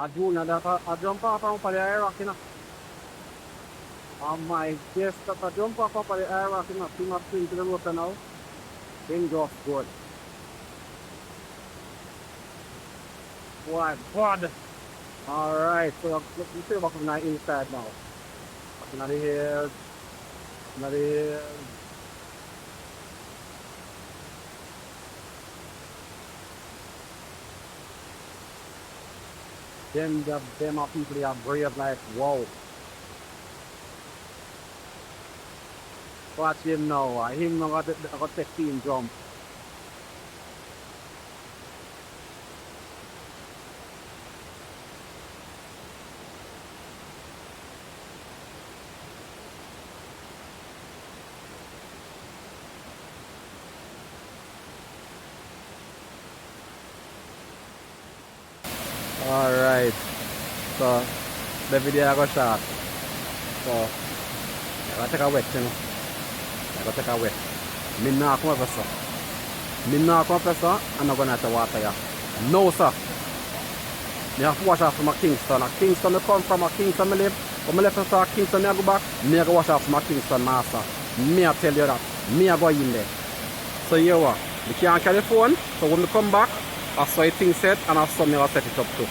I do not that I jump off of the air rock, you know. And my guess that I jump off of the air rock, you know, see my swing to the water now. Then just good. Boy, God. Alright, so let me see what I'm inside now. Back in the hills. In the hills. Them are people that are brave like wow. Watch him now. Him now got 16 jump. Alright. So the video I got shot. So I gotta take a wet, you know. I gotta take a wet. Me not come up sir. Me not come up sir, I'm not gonna have to water here. No sir. Me have to wash off from a Kingston. A Kingston I come from, a Kingston I live. When I left from Kingston I go back, me I go wash off from a Kingston master. Me I tell you that. Me I go in there. So you what? We can't carry the phone, so when we come back, I saw a thing set and I saw me I set it up too.